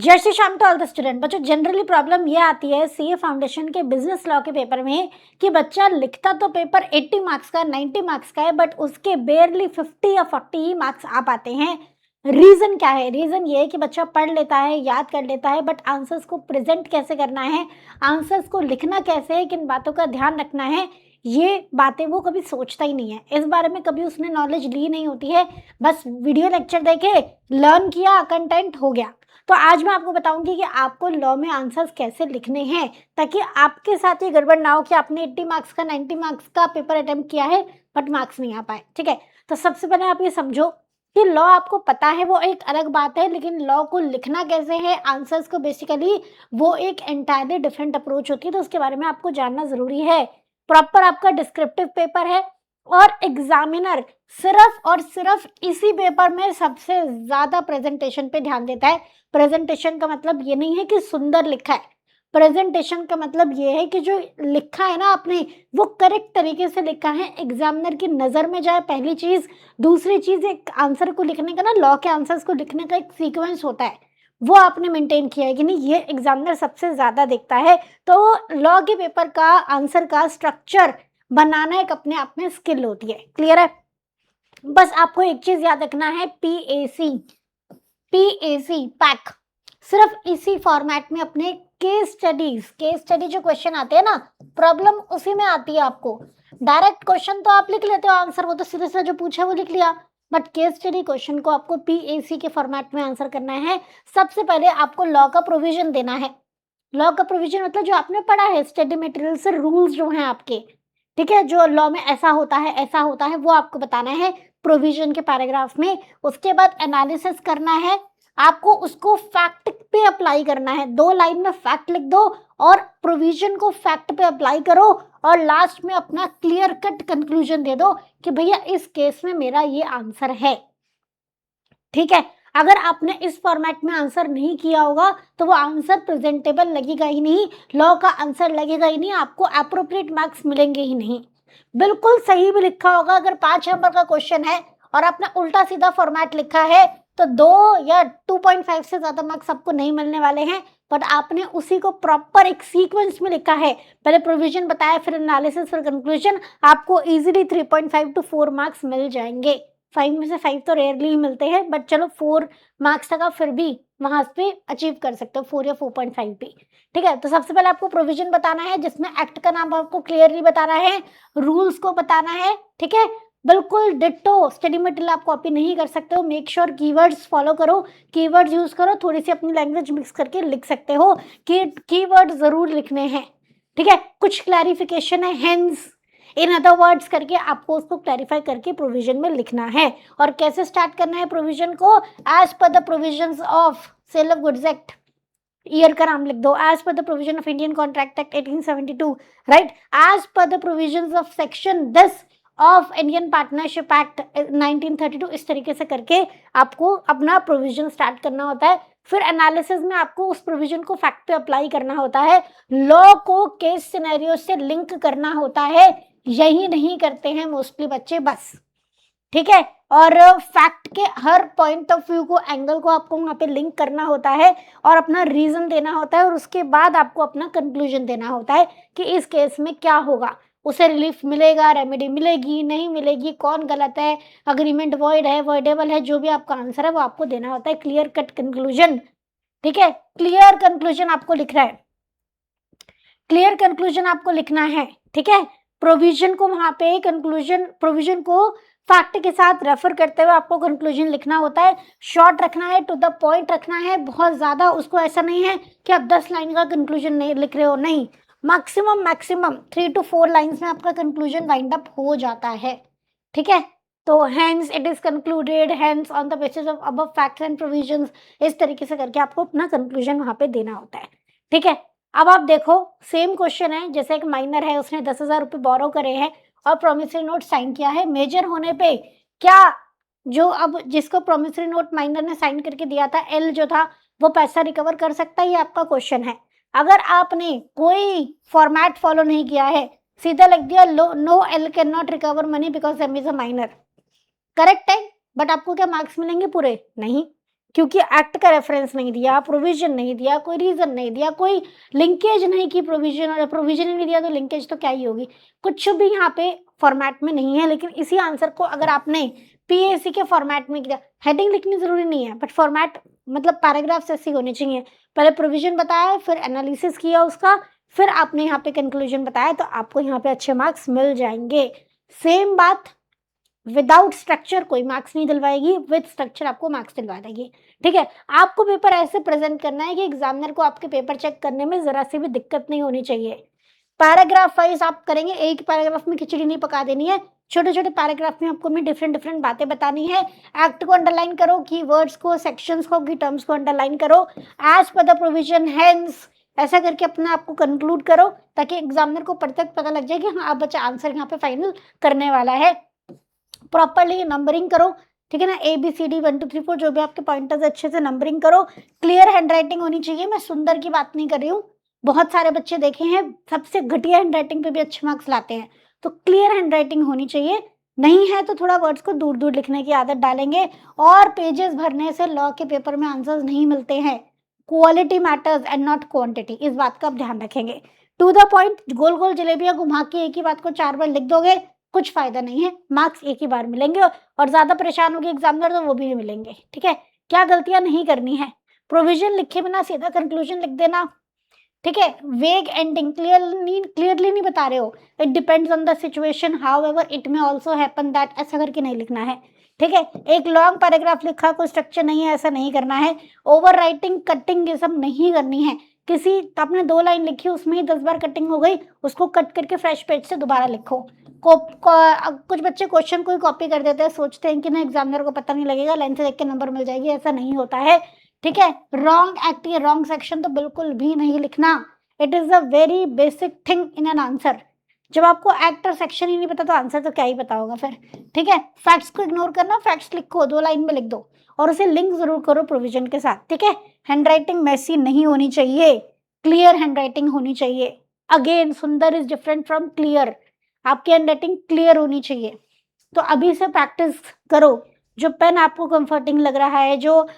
जय Shri Shyam to all the student. बच्चों generally problem ये आती है सीए फाउंडेशन के बिजनेस लॉ के पेपर में कि बच्चा लिखता तो पेपर 80 मार्क्स का 90 मार्क्स का है, बट उसके बेयरली 50 या 40 ही मार्क्स आ पाते हैं। रीजन क्या है? रीजन ये है कि बच्चा पढ़ लेता है, याद कर लेता है, बट आंसर्स को प्रेजेंट कैसे करना है, आंसर्स को लिखना कैसे है, किन बातों का ध्यान रखना है, ये बातें वो कभी सोचता ही नहीं है। इस बारे में कभी उसने नॉलेज ली नहीं होती है। बस वीडियो लेक्चर देखे, लर्न किया, कंटेंट हो गया। तो आज मैं आपको बताऊंगी कि आपको लॉ में आंसर्स कैसे लिखने हैं, ताकि आपके साथ ये गड़बड़ ना हो कि आपने 80 मार्क्स का 90 मार्क्स का पेपर अटेम्प्ट किया है बट मार्क्स नहीं आ पाए। ठीक है, तो सबसे पहले आप ये समझो कि लॉ आपको पता है वो एक अलग बात है, लेकिन लॉ को लिखना कैसे है, आंसर्स को बेसिकली वो एक एंटायरली डिफरेंट अप्रोच होती है, तो उसके बारे में आपको जानना जरूरी है। प्रॉपर आपका डिस्क्रिप्टिव पेपर है और एग्जामिनर सिर्फ और सिर्फ इसी पेपर में सबसे ज्यादा प्रेजेंटेशन पे ध्यान देता है। प्रेजेंटेशन का मतलब ये नहीं है कि सुंदर लिखा है, प्रेजेंटेशन का मतलब ये है कि जो लिखा है ना आपने वो करेक्ट तरीके से लिखा है, एग्जामिनर की नजर में जाए, पहली चीज। दूसरी चीज, एक आंसर को लिखने का ना, लॉ के आंसर्स को लिखने का एक सीक्वेंस होता है, वो आपने मेंटेन किया है कि नहीं, ये एग्जामिनर सबसे ज्यादा देखता है। तो लॉ के पेपर का आंसर का स्ट्रक्चर बनाना एक अपने आप में स्किल होती है। क्लियर है? बस आपको एक चीज याद रखना है, पीएसी पैक, सिर्फ इसी फॉर्मेट में अपने केस स्टडी जो क्वेश्चन आते हैं ना, प्रॉब्लम उसी में आती है। आपको डायरेक्ट क्वेश्चन तो आप लिख लेते हो, आंसर वो तो सीधे से जो पूछा वो लिख लिया, बट केस स्टडी क्वेश्चन को आपको पीएसी के फॉर्मेट में आंसर करना है। सबसे पहले आपको लॉ का प्रोविजन देना है। लॉ का प्रोविजन मतलब जो आपने पढ़ा है, स्टडी मटेरियल से रूल्स जो हैं आपके, ठीक है, जो लॉ में ऐसा होता है ऐसा होता है, वो आपको बताना है प्रोविजन के पैराग्राफ में। उसके बाद एनालिसिस करना है आपको, उसको फैक्ट पे अप्लाई करना है। 2 लाइन में फैक्ट लिख दो और प्रोविजन को फैक्ट पे अप्लाई करो, और लास्ट में अपना क्लियर कट कंक्लूजन दे दो कि भैया इस केस में मेरा ये आंसर है। ठीक है, अगर आपने इस फॉर्मेट में आंसर नहीं किया होगा तो वो आंसर प्रेजेंटेबल लगेगा ही नहीं, लॉ का आंसर लगेगा ही नहीं, आपको अप्रोप्रिएट मार्क्स मिलेंगे ही नहीं। बिल्कुल सही भी लिखा होगा, अगर 5 नंबर का क्वेश्चन है और आपने उल्टा सीधा फॉर्मेट लिखा है तो 2 या 2.5 से ज्यादा मार्क्स आपको नहीं मिलने वाले हैं। बट आपने उसी को प्रॉपर एक सीक्वेंस में लिखा है, पहले प्रोविजन बताया, फिर एनालिसिस, फिर कंक्लूजन, आपको इजीली 3.5 to 4 मार्क्स मिल जाएंगे। 5 में से 5 तो रेयरली ही मिलते हैं, बट चलो 4 मार्क्स तक आप फिर भी वहां पे अचीव कर सकते हो, 4 या 4.5 भी। ठीक है, तो सबसे पहले आपको प्रोविजन बताना है, जिसमें एक्ट का नाम आपको क्लियरली बताना है, रूल्स को बताना है। ठीक है, बिल्कुल डिट्टो स्टडी मटेरियल आप कॉपी नहीं कर सकते हो। मेक श्योर कीवर्ड्स फॉलो करो, कीवर्ड्स यूज करो, थोड़ी सी अपनी लैंग्वेज मिक्स करके लिख सकते हो कि कीवर्ड जरूर लिखने हैं। ठीक है, कुछ क्लैरिफिकेशन है, हेंस, इन अदर वर्ड्स करके आपको उसको क्लैरिफाई करके प्रोविजन में लिखना है। और कैसे स्टार्ट करना है प्रोविजन को? As per the provisions of sale of goods act, year का नाम लिख दो, as per the provision of Indian contract act 1872, right, as per the provisions of section 10 of Indian partnership act 1932, इस तरीके से करके आपको अपना प्रोविजन स्टार्ट करना होता है। फिर एनालिसिस में आपको उस प्रोविजन को फैक्ट पे अप्लाई करना होता है, लॉ को केस सिनेरियो से लिंक करना होता है। यही नहीं करते हैं मोस्टली बच्चे, बस। ठीक है, और फैक्ट के हर पॉइंट ऑफ व्यू को, एंगल को आपको वहां पे लिंक करना होता है और अपना रीजन देना होता है, और उसके बाद आपको अपना कंक्लूजन देना होता है कि इस केस में क्या होगा, उसे रिलीफ मिलेगा, रेमेडी मिलेगी, नहीं मिलेगी, कौन गलत है, अग्रीमेंट वॉइड है, वॉइडेबल है, जो भी आपका आंसर है वो आपको देना होता है, क्लियर कट कंक्लूजन। ठीक है, क्लियर कंक्लूजन आपको लिख रहा है, क्लियर कंक्लूजन आपको लिखना है। ठीक है, प्रोविजन को वहां पे कंक्लूजन, प्रोविजन को फैक्ट के साथ रेफर करते हुए आपको कंक्लूजन लिखना होता है। शॉर्ट रखना है, टू द पॉइंट रखना है, बहुत ज्यादा उसको ऐसा नहीं है कि आप 10 लाइन का कंक्लूजन नहीं लिख रहे हो, नहीं, मैक्सिमम 3 to 4 लाइन्स में आपका कंक्लूजन वाइंड अप हो जाता है। ठीक है, तो hence it is concluded, hence on the basis of above facts and provisions, इस तरीके से करके आपको अपना कंक्लूजन वहां पे देना होता है। ठीक है, अब आप देखो, सेम क्वेश्चन है, जैसे एक माइनर है, उसने 10,000 रुपए बोरो करे हैं और प्रोमिसरी नोट साइन किया है। मेजर होने पे क्या, जो अब जिसको प्रोमिसरी नोट माइनर ने साइन करके दिया था, एल जो था, वो पैसा रिकवर कर सकता है? ये आपका क्वेश्चन है। अगर आपने कोई फॉर्मेट फॉलो नहीं किया है, सीधा लिख दिया no, L can not recover money because M is a minor, correct है, बट आपको क्या मार्क्स मिलेंगे? पूरे नहीं, क्योंकि एक्ट का रेफरेंस नहीं दिया, प्रोविजन नहीं दिया, कोई रीजन नहीं दिया, कोई लिंकेज नहीं की प्रोविजन, और प्रोविजन ही नहीं दिया तो लिंकेज तो क्या ही होगी, कुछ भी यहाँ पे फॉर्मेट में नहीं है। लेकिन इसी आंसर को अगर आपने पीएससी के फॉर्मेट में किया, हेडिंग लिखनी जरूरी नहीं है, बट फॉर्मेट मतलब पैराग्राफ्स ऐसी होने चाहिए, पहले प्रोविजन बताया, फिर एनालिसिस किया उसका, फिर आपने यहाँ पे कंक्लूजन बताया, तो आपको यहाँ पे अच्छे मार्क्स मिल जाएंगे। सेम बात विदाउट स्ट्रक्चर कोई मार्क्स नहीं दिलवाएगी, विद स्ट्रक्चर आपको मार्क्स दिलवा देगी। ठीक है, आपको पेपर ऐसे प्रेजेंट करना है कि एग्जामिनर को आपके पेपर चेक करने में जरा सी भी दिक्कत नहीं होनी चाहिए। पैराग्राफ वाइज आप करेंगे, एक पैराग्राफ में खिचड़ी नहीं पका देनी है, छोटे छोटे पैराग्राफ में आपको में डिफरेंट डिफरेंट बातें बतानी है। एक्ट को अंडरलाइन करो, कीवर्ड्स को, सेक्शंस को, की टर्म्स को अंडरलाइन करो, as per the provision, hence, ऐसा करके अपने आप को कंक्लूड करो, ताकि एग्जामिनर को परफेक्ट पता लग जाए कि हाँ, आप बच्चा आंसर यहाँ पे फाइनल करने वाला है। प्रॉपरली नंबरिंग करो, ठीक है ना, ABCD 1 2 3 4 जो भी आपके पॉइंटर्स अच्छे से नंबरिंग करो। क्लियर हैंडराइटिंग होनी चाहिए, मैं सुंदर की बात नहीं कर रही हूँ, बहुत सारे बच्चे देखे हैं सबसे घटिया हैंडराइटिंग पे भी अच्छे मार्क्स लाते हैं, तो क्लियर हैंडराइटिंग होनी चाहिए। नहीं है तो थोड़ा वर्ड्स को दूर दूर लिखने की आदत डालेंगे, और पेजेस भरने से लॉ के पेपर में आंसर्स नहीं मिलते हैं। Quality matters and not quantity, इस बात का आप ध्यान रखेंगे। टू द पॉइंट, गोल गोल जलेबियां घुमा के एक ही बात को 4 बार लिख दोगे, कुछ फायदा नहीं है, मार्क्स एक ही बार मिलेंगे, और ज्यादा परेशान होगी एग्जामिनर तो वो भी नहीं मिलेंगे। ठीक है, क्या गलतियां नहीं करनी है, प्रोविजन लिखे बिना सीधा कंक्लूजन लिख देना। ठीक है, वेग एंडिंग, क्लियरली नहीं बता रहे हो, it depends on the situation, however it may also happen that, ऐसा करके नहीं लिखना है। ठीक है, एक लॉन्ग पैराग्राफ लिखा, कोई स्ट्रक्चर नहीं है, ऐसा नहीं करना है। ओवर राइटिंग, कटिंग, ये सब नहीं करनी है। किसी आपने 2 लाइन लिखी, उसमें ही 10 बार कटिंग हो गई, उसको कट करके फ्रेश पेज से दोबारा लिखो। कुछ बच्चे क्वेश्चन को ही कॉपी कर देते हैं, सोचते हैं कि ना एग्जामिनर को पता नहीं लगेगा, लाइन से देख के नंबर मिल जाएगी, ऐसा नहीं होता है। ठीक है, रॉन्ग एक्ट या रॉन्ग सेक्शन तो बिल्कुल भी नहीं लिखना, it is a very basic thing in an answer. जब आपको एक्ट और सेक्शन ही नहीं पता तो आंसर तो क्या ही पता होगा फिर। ठीक है, फैक्ट्स को इग्नोर करना, फैक्ट्स लिखो, 2 लाइन में लिख दो, और उसे लिंक जरूर करो प्रोविजन के साथ। ठीक है, हैंडराइटिंग मैसी नहीं होनी चाहिए, क्लियर हैंडराइटिंग होनी चाहिए। अगेन, सुंदर इज डिफरेंट फ्रॉम क्लियर, आपकी हैंडराइटिंग क्लियर होनी चाहिए। तो अभी से प्रैक्टिस करो, जो पेन आपको कंफर्टिंग लग रहा है, जो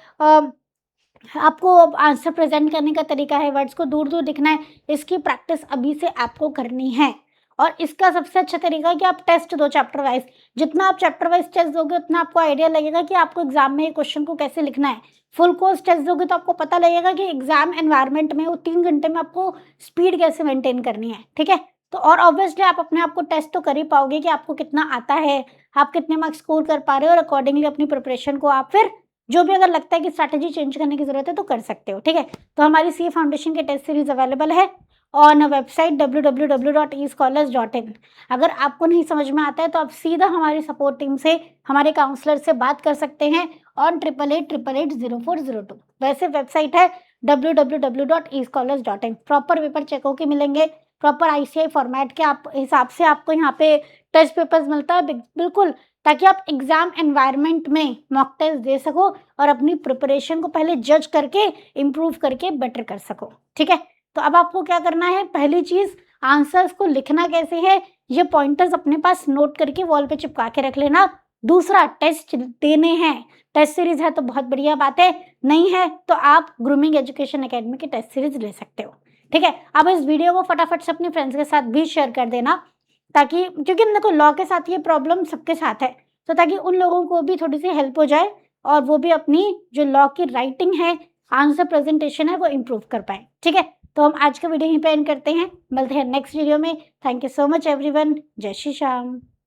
आपको आंसर प्रेजेंट करने का तरीका है, वर्ड्स को दूर दूर लिखना है, इसकी प्रैक्टिस अभी से आपको करनी है। और इसका सबसे अच्छा तरीका है कि आप टेस्ट दो चैप्टर वाइज, जितना आप चैप्टर वाइज टेस्ट दोगे उतना आपको आइडिया लगेगा कि आपको एग्जाम में ये क्वेश्चन को कैसे लिखना है। फुल कोर्स टेस्ट दोगे तो आपको पता लगेगा कि एग्जाम एनवायरनमेंट में वो 3 घंटे में आपको स्पीड कैसे मेंटेन करनी है। ठीक है, तो और ऑब्वियसली आप अपने आप को टेस्ट तो कर ही पाओगे कि आपको कितना आता है, आप कितने मार्क्स स्कोर कर पा रहे हो, और अकॉर्डिंगली अपनी प्रिपरेशन को आप फिर जो भी अगर लगता है कि स्ट्रैटेजी चेंज करने की जरूरत है तो कर सकते हो। ठीक है, तो हमारी सीए फाउंडेशन के टेस्ट सीरीज अवेलेबल है ऑन वेबसाइट www.escholars.in। अगर आपको नहीं समझ में आता है तो आप सीधा हमारी सपोर्ट टीम से, हमारे काउंसलर से बात कर सकते हैं ऑन 8888880402। वैसे वेबसाइट है www.escholars.in। प्रॉपर पेपर चेक होके मिलेंगे, प्रॉपर ICI फॉर्मेट के आप हिसाब से आपको यहाँ पे टेस्ट पेपर्स मिलता है बिल्कुल, ताकि आप एग्जाम एनवायरनमेंट में मॉक टेस्ट दे सको और अपनी प्रिपरेशन को पहले जज करके इम्प्रूव करके बेटर कर सको। ठीक है, तो अब आपको क्या करना है, पहली चीज आंसर्स को लिखना कैसे है, ये पॉइंटर्स अपने पास नोट करके वॉल पे चिपका के रख लेना। दूसरा, टेस्ट देने हैं, टेस्ट सीरीज है तो बहुत बढ़िया बात है, नहीं है तो आप ग्रूमिंग एजुकेशन एकेडमी की टेस्ट सीरीज ले सकते हो। ठीक है, अब इस वीडियो को फटाफट से अपने फ्रेंड्स के साथ भी शेयर कर देना, ताकि क्योंकि देखो लॉ के साथ ये प्रॉब्लम सबके साथ है, तो ताकि उन लोगों को भी थोड़ी सी हेल्प हो जाए और वो भी अपनी जो लॉ की राइटिंग है, आंसर प्रेजेंटेशन है, वो इम्प्रूव कर पाए। ठीक है, तो हम आज का वीडियो यहीं पे एंड करते हैं, मिलते हैं नेक्स्ट वीडियो में। Thank you so much everyone, जय श्री श्याम।